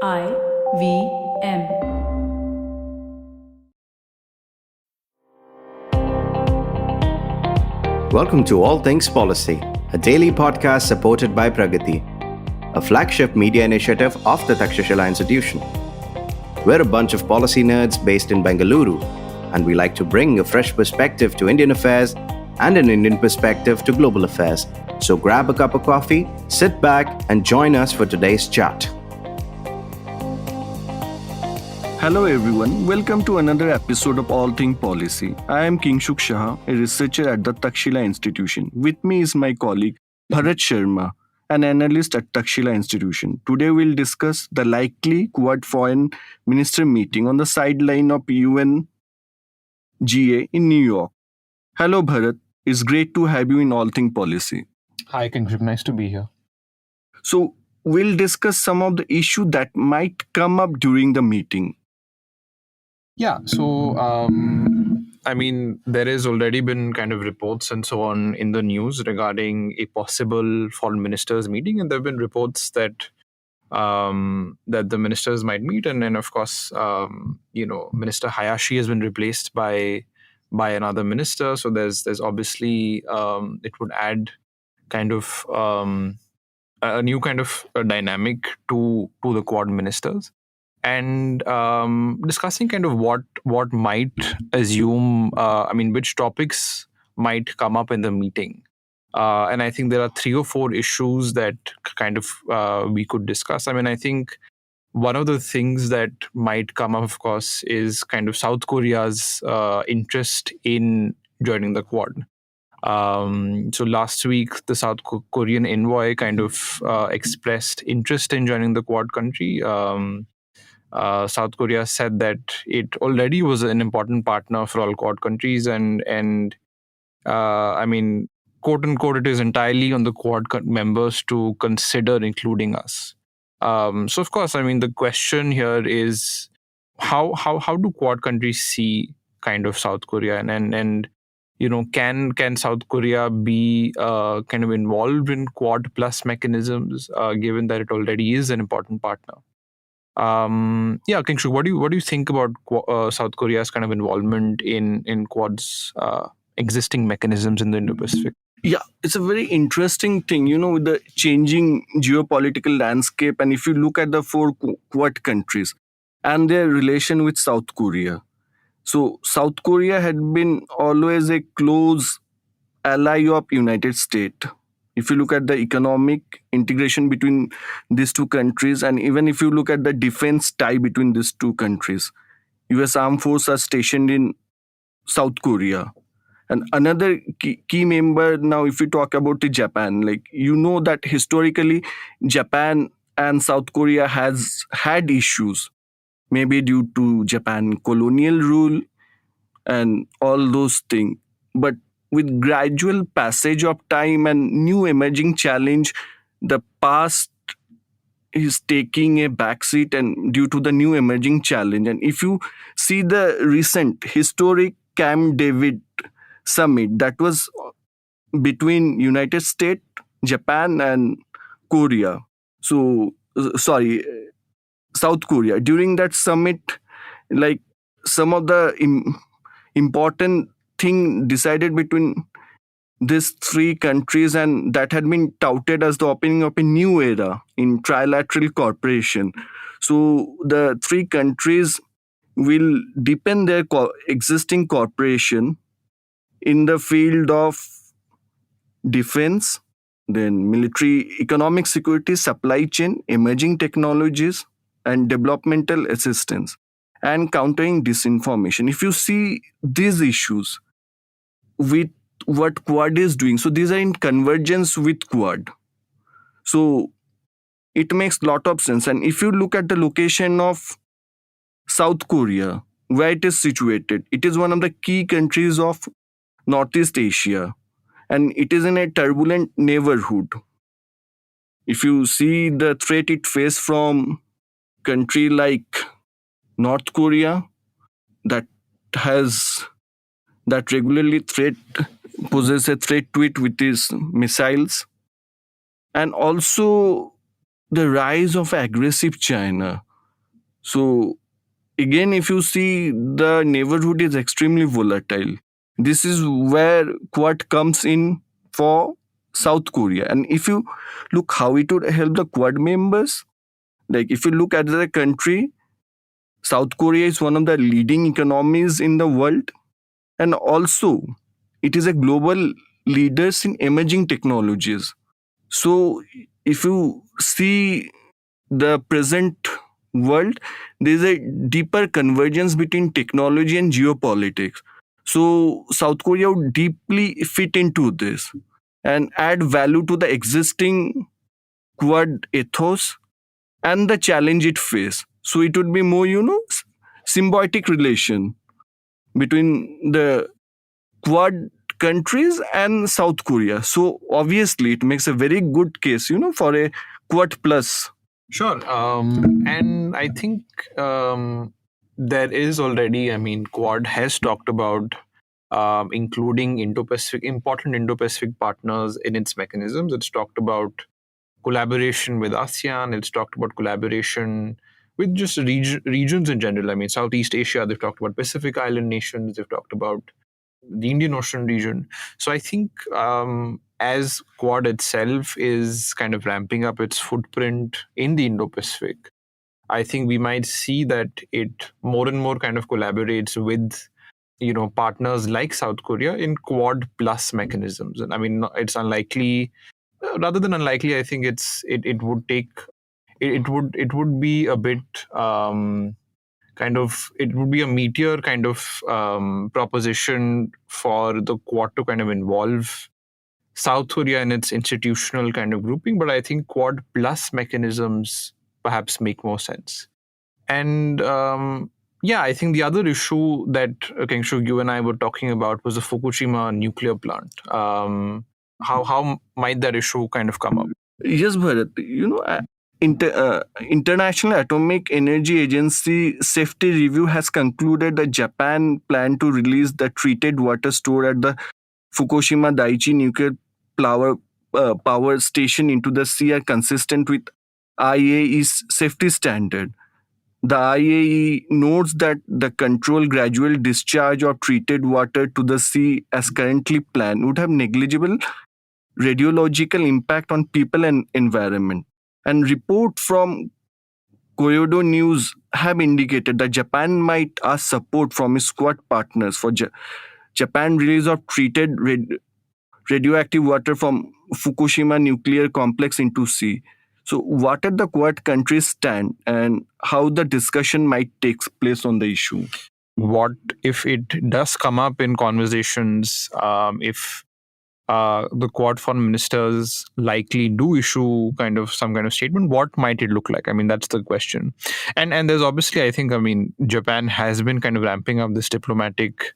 IVM. Welcome to All Things Policy, a daily podcast supported by Pragati, a flagship media initiative of the Takshashila Institution. We're a bunch of policy nerds based in Bengaluru, and we like to bring a fresh perspective to Indian affairs and an Indian perspective to global affairs. So grab a cup of coffee, sit back, and join us for today's chat. Hello everyone, welcome to another episode of All Things Policy. I am Kingshuk Saha, a researcher at the Takshashila Institution. With me is my colleague Bharat Sharma, an analyst at Takshashila Institution. Today we'll discuss the likely Quad Foreign Minister meeting on the sideline of UNGA in New York. Hello Bharat, it's great to have you in All Things Policy. Hi, Kingshuk. Nice to be here. So we'll discuss some of the issues that might come up during the meeting. Yeah, so there has already been kind of reports and so on in the news regarding a possible foreign ministers meeting, and there have been reports that that the ministers might meet, and then of course, Minister Hayashi has been replaced by another minister. So there's obviously it would add kind of a new kind of dynamic to the Quad ministers. And discussing kind of what might assume, which topics might come up in the meeting. And I think there are 3 or 4 issues that kind of we could discuss. I think one of the things that might come up, of course, is kind of South Korea's interest in joining the Quad. So last week, the South Korean envoy kind of expressed interest in joining the Quad country. South Korea said that it already was an important partner for all Quad countries, and quote unquote, it is entirely on the Quad members to consider including us. So of course, the question here is how do Quad countries see kind of South Korea, and can South Korea be kind of involved in Quad plus mechanisms, given that it already is an important partner? Kingshuk, what do you think about South Korea's kind of involvement in Quad's existing mechanisms in the Indo-Pacific? Yeah, it's a very interesting thing, with the changing geopolitical landscape. And if you look at the 4 Quad countries and their relation with South Korea. So South Korea had been always a close ally of United States. If you look at the economic integration between these 2 countries, and even if you look at the defense tie between these 2 countries, US armed forces are stationed in South Korea. And another key member, now if we talk about Japan, that historically Japan and South Korea has had issues, maybe due to Japan colonial rule and all those things. But with gradual passage of time and new emerging challenge, the past is taking a backseat and due to the new emerging challenge. And if you see the recent historic Camp David summit that was between United States, Japan, and Korea. South Korea. During that summit, some of the important thing decided between these 3 countries, and that had been touted as the opening of a new era in trilateral cooperation. So the 3 countries will deepen their existing cooperation in the field of defense, then military, economic security, supply chain, emerging technologies, and developmental assistance, and countering disinformation. If you see these issues with what Quad is doing, so these are in convergence with Quad. So it makes a lot of sense. And if you look at the location of South Korea, where it is situated, it is one of the key countries of Northeast Asia, and it is in a turbulent neighborhood. If you see the threat it faces from country like North Korea, that regularly poses a threat to it with its missiles, and also the rise of aggressive China. So again, if you see, the neighborhood is extremely volatile. This is where Quad comes in for South Korea. And if you look how it would help the Quad members, like if you look at the country, South Korea is one of the leading economies in the world, and also it is a global leaders in emerging technologies. So if you see the present world, there is a deeper convergence between technology and geopolitics. So South Korea would deeply fit into this and add value to the existing Quad ethos and the challenge it faces. So it would be more, symbiotic relation between the Quad countries and South Korea. So obviously it makes a very good case, for a Quad plus. Sure. And I think there is already, I mean, Quad has talked about including Indo-Pacific, important Indo-Pacific partners in its mechanisms. It's talked about collaboration with ASEAN. It's talked about collaboration with just regions in general. I mean, Southeast Asia, they've talked about Pacific Island nations. They've talked about the Indian Ocean region. So I think as Quad itself is kind of ramping up its footprint in the Indo-Pacific, I think we might see that it more and more kind of collaborates with partners like South Korea in Quad plus mechanisms. And I mean, it's unlikely. Rather than unlikely, I think it would take it would be a bit it would be a meteor kind of proposition for the Quad to kind of involve South Korea in its institutional kind of grouping, but I think Quad plus mechanisms perhaps make more sense. And I think the other issue that Kingshuk, you and I were talking about was the Fukushima nuclear plant. How might that issue kind of come up? Yes, Bharat. International Atomic Energy Agency safety review has concluded that Japan planned to release the treated water stored at the Fukushima Daiichi nuclear power station into the sea are consistent with IAEA's safety standard. The IAEA notes that the controlled gradual discharge of treated water to the sea as currently planned would have negligible radiological impact on people and environment. And reports from Kyodo News have indicated that Japan might ask support from its Quad partners for Japan release of treated radioactive water from Fukushima nuclear complex into sea. So what are the Quad countries stand and how the discussion might take place on the issue? What if it does come up in conversations, if the Quad foreign ministers likely do issue some kind of statement, what might it look like? I mean, that's the question. And there's obviously, I think, I mean, Japan has been kind of ramping up this diplomatic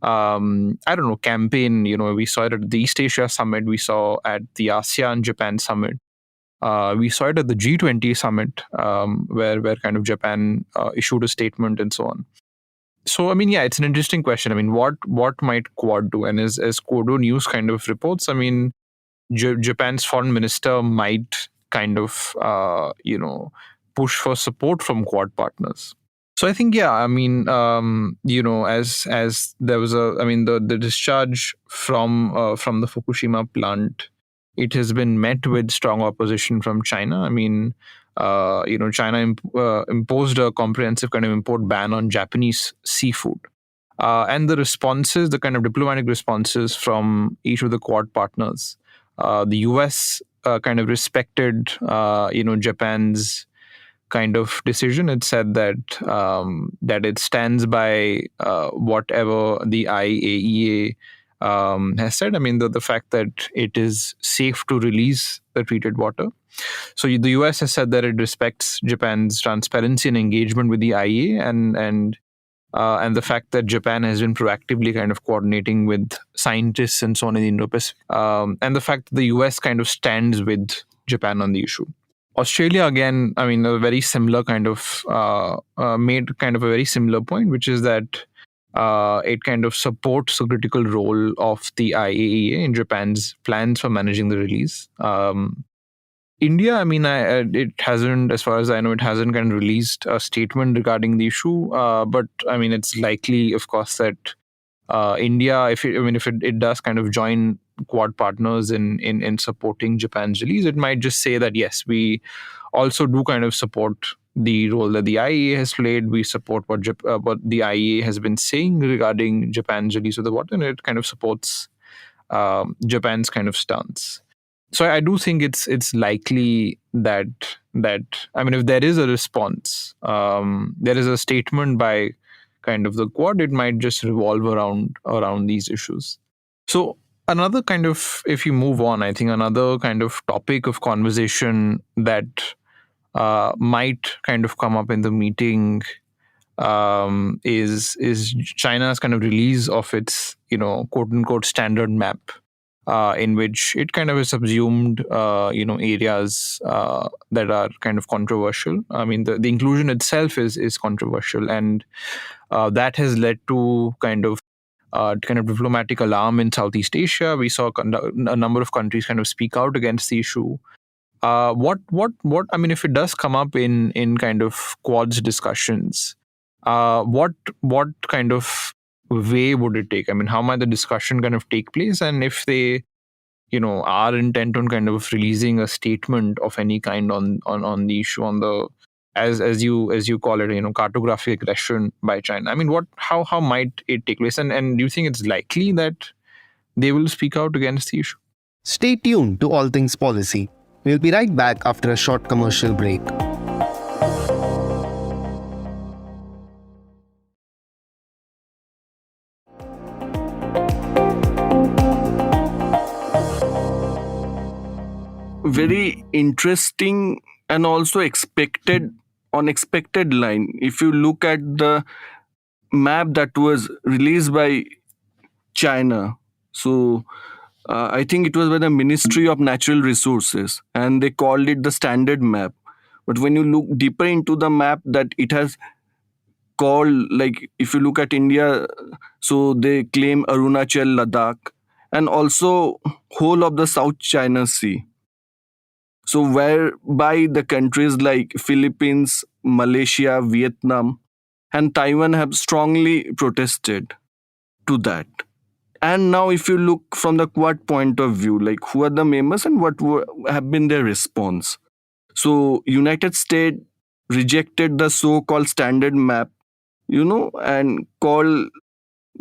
campaign. We saw it at the East Asia Summit. We saw at the ASEAN Japan Summit. We saw it at the G20 Summit, where kind of Japan issued a statement and so on. So, I mean, yeah, it's an interesting question. I mean, what might Quad do? And as Kyodo News kind of reports, I mean, Japan's foreign minister might kind of, push for support from Quad partners. So I think, yeah, I mean, as there was the discharge from the Fukushima plant, it has been met with strong opposition from China. I mean, China imposed a comprehensive kind of import ban on Japanese seafood. And the responses, the kind of diplomatic responses from each of the Quad partners, the US kind of respected, Japan's kind of decision. It said that it stands by whatever the IAEA has said. I mean, the fact that it is safe to release the treated water. So the US has said that it respects Japan's transparency and engagement with the IAEA, and the fact that Japan has been proactively kind of coordinating with scientists and so on in the Indo-Pacific, and the fact that the US kind of stands with Japan on the issue. Australia, again, I mean, a very similar kind of made kind of a very similar point, which is that it kind of supports the critical role of the IAEA in Japan's plans for managing the release. India, I mean, it hasn't, as far as I know, it hasn't kind of released a statement regarding the issue. But I mean, it's likely, of course, that India, if it does kind of join Quad partners in supporting Japan's release, it might just say that yes, we also do kind of support the role that the IEA has played. We support what the IEA has been saying regarding Japan's release of the water, and it kind of supports Japan's kind of stance. So I do think it's likely that I mean, if there is a response, there is a statement by kind of the Quad, it might just revolve around these issues. So another kind of, if you move on, I think another kind of topic of conversation that might kind of come up in the meeting is China's kind of release of its, quote unquote standard map, in which it kind of has subsumed areas that are kind of controversial. I mean, the inclusion itself is controversial, and that has led to kind of diplomatic alarm in Southeast Asia. We saw a number of countries kind of speak out against the issue. What I mean, if it does come up in kind of Quad's discussions, what kind of way would it take? I mean, how might the discussion kind of take place? And if they, are intent on kind of releasing a statement of any kind on the issue, on the, as you call it, cartographic aggression by China. I mean, how might it take place? And do you think it's likely that they will speak out against the issue? Stay tuned to All Things Policy. We'll be right back after a short commercial break. Very interesting and also unexpected line. If you look at the map that was released by China, so I think it was by the Ministry of Natural Resources, and they called it the standard map. But when you look deeper into the map that it has called, like if you look at India, so they claim Arunachal, Ladakh, and also whole of the South China Sea. So whereby the countries like Philippines, Malaysia, Vietnam, and Taiwan have strongly protested to that. And now if you look from the Quad point of view, like who are the members and what have been their response. So United States rejected the so-called standard map, and call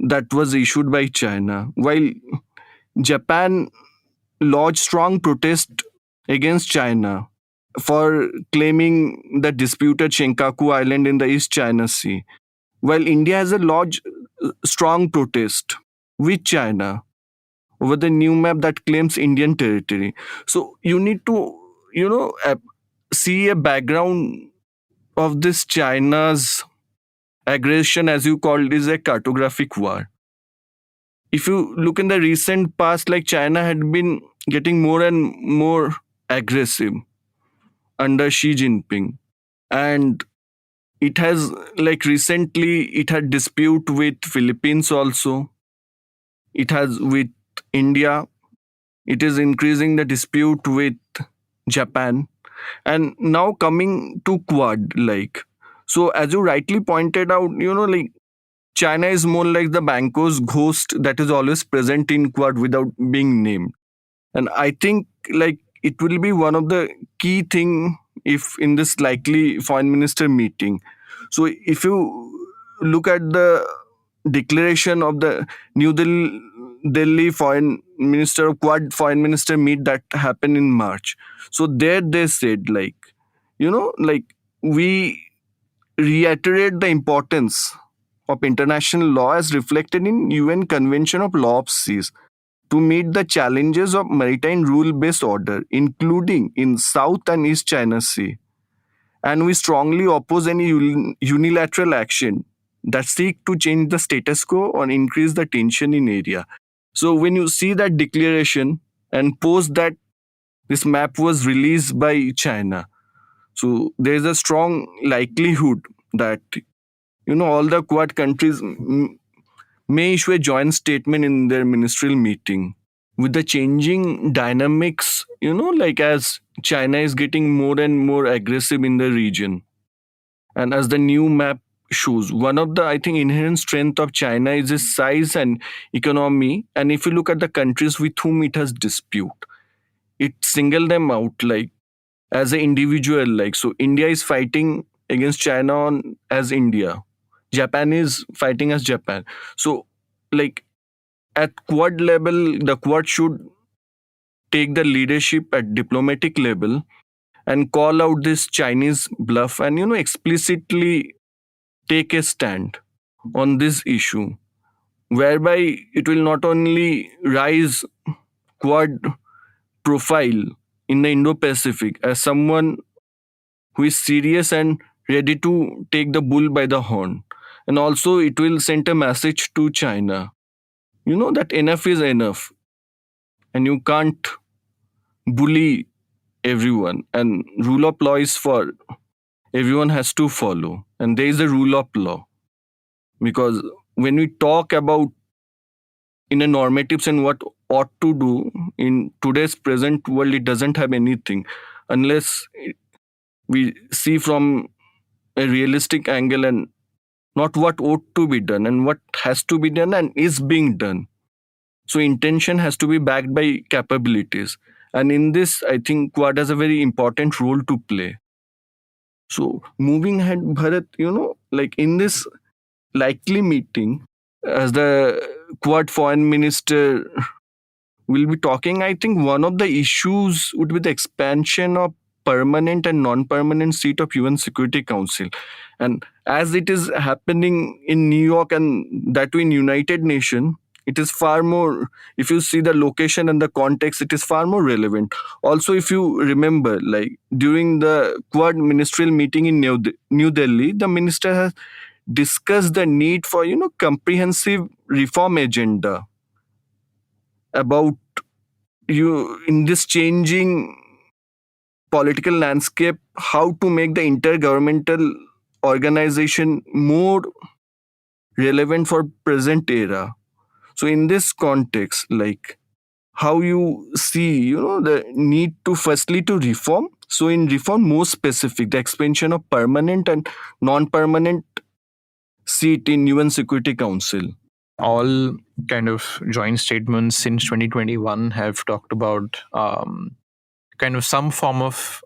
that was issued by China, while Japan lodged strong protest against China for claiming the disputed Senkaku Island in the East China Sea, while India has a lodged strong protest with China over the new map that claims Indian territory. So you need to, see a background of this China's aggression, as you called, is a cartographic war. If you look in the recent past, like China had been getting more and more aggressive under Xi Jinping. And it has, like recently, it had dispute with Philippines also. It has with India. It is increasing the dispute with Japan. And now coming to Quad, like, so as you rightly pointed out, like China is more like the Banco's ghost that is always present in Quad without being named. And I think like it will be one of the key thing if in this likely foreign minister meeting. So if you look at the declaration of the New Delhi foreign minister, Quad foreign minister meet that happened in March. So there they said like, we reiterate the importance of international law as reflected in UN Convention of Law of Seas to meet the challenges of maritime rule-based order, including in South and East China Sea. And we strongly oppose any unilateral action that seek to change the status quo or increase the tension in area. So when you see that declaration and post that this map was released by China, so there is a strong likelihood that all the Quad countries may issue a joint statement in their ministerial meeting. with the changing dynamics, like as China is getting more and more aggressive in the region. And as the new map shows, one of the, I think, inherent strength of China is its size and economy. And if you look at the countries with whom it has dispute, it single them out like as an individual. Like, so India is fighting against China as India. Japan is fighting as Japan. So, like, at Quad level, the Quad should take the leadership at diplomatic level and call out this Chinese bluff and, explicitly take a stand on this issue, whereby it will not only rise Quad profile in the Indo-Pacific as someone who is serious and ready to take the bull by the horn, and also it will send a message to China, that enough is enough, and you can't bully everyone, and rule of law is for everyone has to follow, and there is a rule of law. Because when we talk about in a normative sense what ought to do in today's present world, it doesn't have anything unless we see from a realistic angle and not what ought to be done and what has to be done and is being done. So intention has to be backed by capabilities. And in this, I think Quad has a very important role to play. So moving ahead, Bharat, like in this likely meeting, as the Quad foreign minister will be talking, I think one of the issues would be the expansion of permanent and non-permanent seat of UN Security Council. And as it is happening in New York and that too in United Nations, it is far more, if you see the location and the context, it is far more relevant. Also, if you remember, like during the Quad ministerial meeting in New Delhi, the minister has discussed the need for, comprehensive reform agenda about you in this changing political landscape, how to make the intergovernmental organization more relevant for present era. So in this context, like how you see, the need to firstly to reform. So in reform, more specific, the expansion of permanent and non-permanent seat in UN Security Council. All kind of joint statements since 2021 have talked about kind of some form of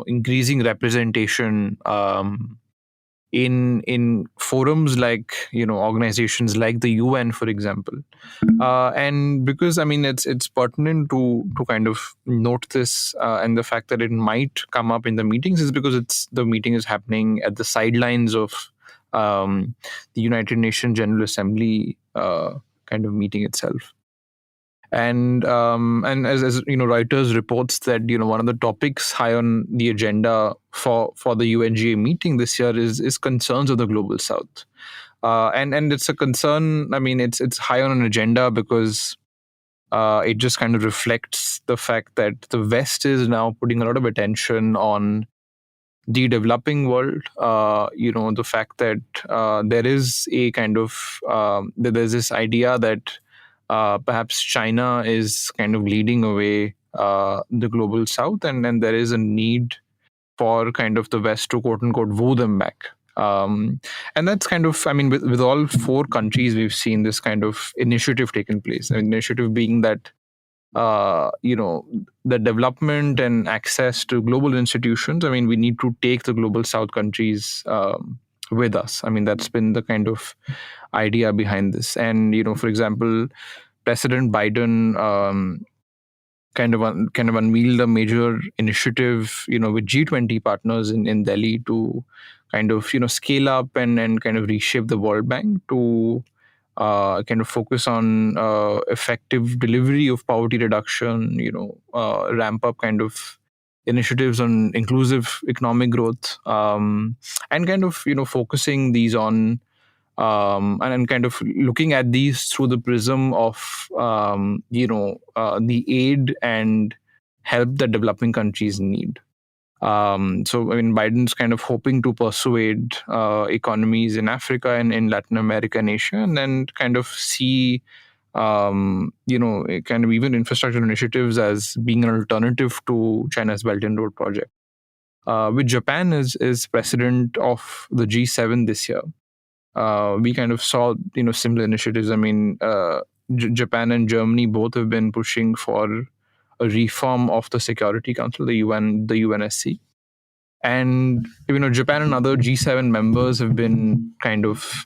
increasing representation in forums like organizations like the UN, for example. And because it's pertinent to kind of note this, and the fact that it might come up in the meetings is because the meeting is happening at the sidelines of the United Nations General Assembly kind of meeting itself. And as Reuters reports that one of the topics high on the agenda for the UNGA meeting this year is concerns of the global South, and it's a concern. It's high on an agenda because it just kind of reflects the fact that the West is now putting a lot of attention on the developing world. The fact that there is a kind of there's this idea that perhaps China is kind of leading away the global South, and there is a need for kind of the West to quote unquote woo them back. And that's kind of, with all four countries, we've seen this kind of initiative taken place. Initiative being that the development and access to global institutions. We need to take the global South countries with us. That's been the kind of idea behind this. And for example, President Biden kind of unveiled a major initiative, with G20 partners in Delhi to kind of scale up and kind of reshape the World Bank to kind of focus on effective delivery of poverty reduction, ramp up kind of initiatives on inclusive economic growth, and kind of focusing these on and kind of looking at these through the prism of the aid and help that developing countries need. So Biden's kind of hoping to persuade economies in Africa and in Latin America and Asia, and then kind of see kind of even infrastructure initiatives as being an alternative to China's Belt and Road project. With Japan is president of the G7 this year. We kind of saw similar initiatives. I mean, Japan and Germany both have been pushing for a reform of the Security Council, the UNSC, and Japan and other G7 members have been kind of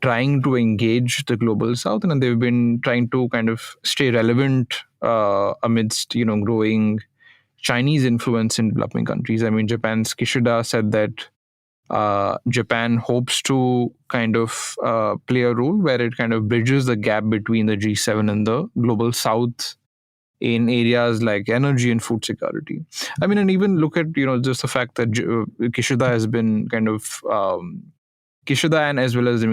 trying to engage the global South, and they've been trying to kind of stay relevant amidst growing Chinese influence in developing countries. I mean, Japan's Kishida said that Japan hopes to kind of play a role where it kind of bridges the gap between the G7 and the global South in areas like energy and food security. I mean, and even look at just the fact that Kishida has been kind of Kishida, and as well as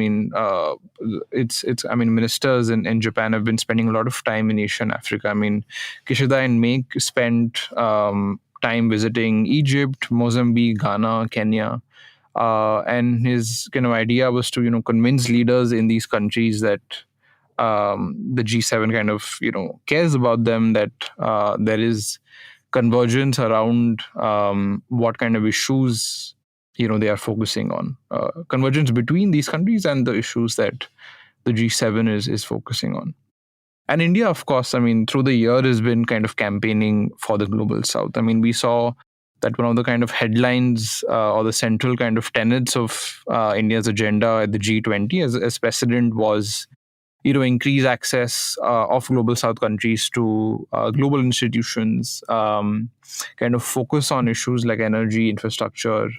ministers in Japan have been spending a lot of time in Asia and Africa. I mean, Kishida and May spent time visiting Egypt, Mozambique, Ghana, Kenya. And his kind of idea was to convince leaders in these countries that the G7 kind of cares about them, that there is convergence around what kind of issues they are focusing on, convergence between these countries and the issues that the G7 is focusing on. And India, of course, I mean, through the year has been kind of campaigning for the global South. I mean, we saw that one of the kind of headlines or the central kind of tenets of India's agenda at the G20 as president was, increase access of global South countries to global institutions, kind of focus on issues like energy, infrastructure,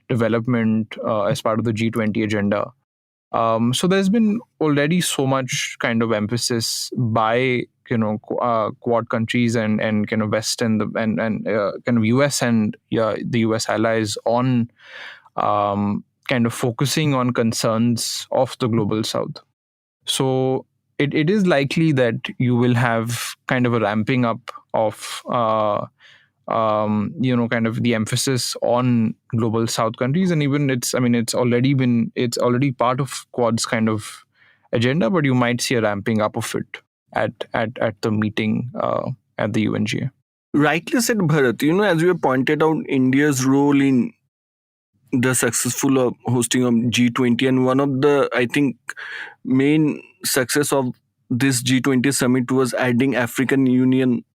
development as part of the G20 agenda. So there's been already so much kind of emphasis by Quad countries and kind of West and kind of US and the US allies on kind of focusing on concerns of the global South. So it is likely that you will have kind of a ramping up of kind of the emphasis on global South countries, and even it's already part of Quad's kind of agenda, but you might see a ramping up of it at the meeting at the UNGA. Rightly said, Bharat. As you have pointed out, India's role in the successful hosting of G20, and one of the, I think, main success of this G20 summit was adding African Union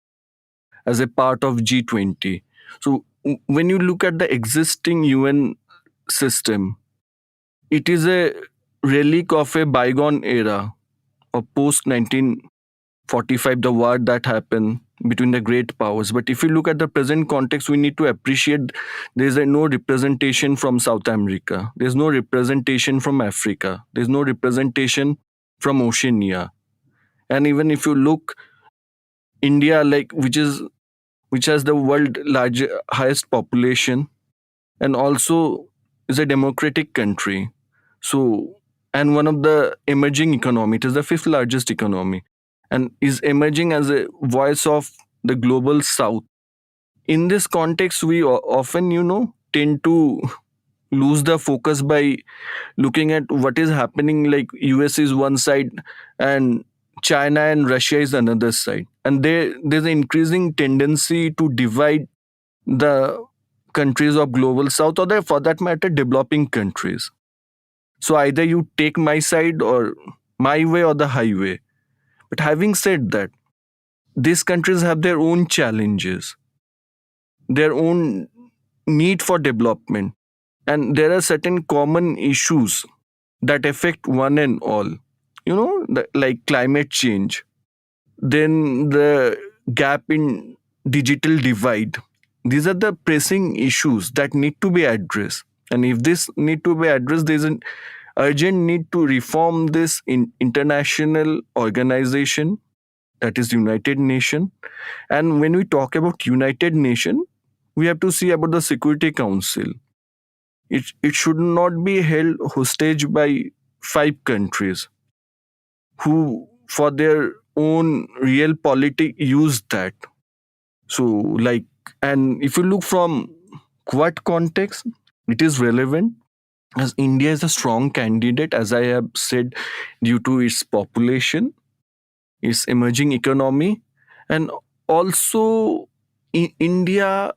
as a part of G20. So when you look at the existing UN system, it is a relic of a bygone era of post 1945, the war that happened between the great powers. But if you look at the present context, we need to appreciate there is no representation from South America. There's no representation from Africa. There's no representation from Oceania. And even if you look, India, which has the world highest population, and also is a democratic country. So, and one of the emerging economy, it is the fifth largest economy, and is emerging as a voice of the global South. In this context, we often, tend to lose the focus by looking at what is happening, like US is one side and China and Russia is another side. And there's an increasing tendency to divide the countries of global South, or for that matter, developing countries. So either you take my side, or my way, or the highway. But having said that, these countries have their own challenges, their own need for development, and there are certain common issues that affect one and all, like climate change, then the gap in digital divide. These are the pressing issues that need to be addressed. And if this need to be addressed, there's an urgent need to reform this international organization, that is United Nations. And when we talk about United Nations, we have to see about the Security Council. It should not be held hostage by 5 countries who, for their own real politic, use that. So, and if you look from Quad context, it is relevant as India is a strong candidate, as I have said, due to its population. its emerging economy, and also India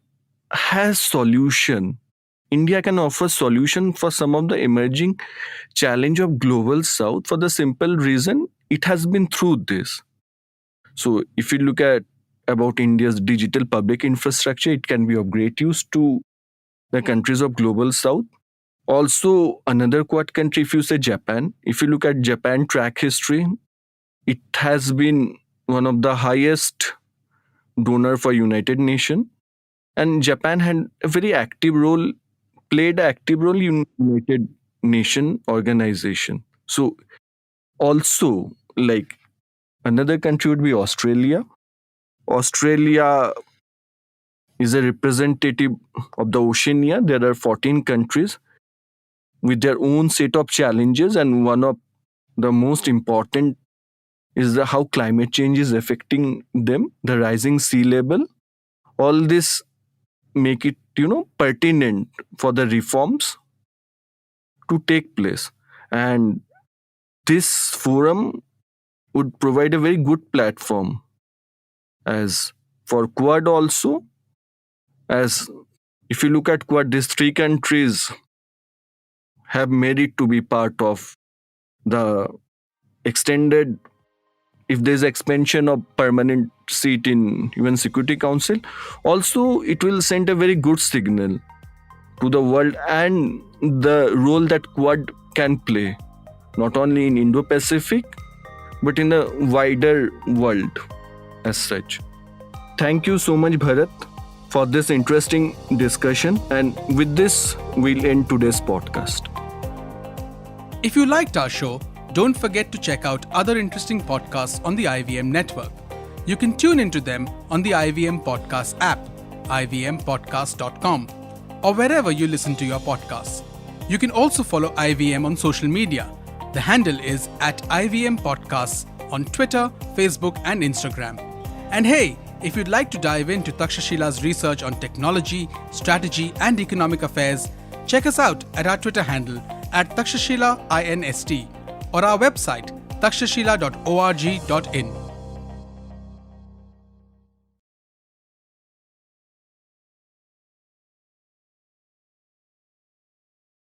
has solution. India can offer solution for some of the emerging challenge of global south for the simple reason it has been through this. So if you look at about India's digital public infrastructure, it can be of great use to the countries of global south. Also, another quad country, if you say Japan, if you look at Japan track history, it has been one of the highest donor for United Nations, and Japan had a very active role, played an active role in United Nation organization. So also, like another country would be Australia. Australia is a representative of the Oceania. There are 14 countries with their own set of challenges, and one of the most important is how climate change is affecting them, the rising sea level. All this make it, pertinent for the reforms to take place. And this forum would provide a very good platform as for Quad also, as if you look at Quad, these three countries have made it to be part of the extended, if there's expansion of permanent seat in UN Security Council, also it will send a very good signal to the world and the role that Quad can play, not only in Indo-Pacific, but in the wider world as such. Thank you so much, Bharat, for this interesting discussion. And with this, we'll end today's podcast. If you liked our show, don't forget to check out other interesting podcasts on the IVM network. You can tune into them on the IVM Podcast app, ivmpodcast.com, or wherever you listen to your podcasts. You can also follow IVM on social media. The handle is @IVM Podcasts on Twitter, Facebook, and Instagram. And hey, if you'd like to dive into Takshashila's research on technology, strategy, and economic affairs, check us out at our Twitter handle @TakshashilaINST or our website takshashila.org.in.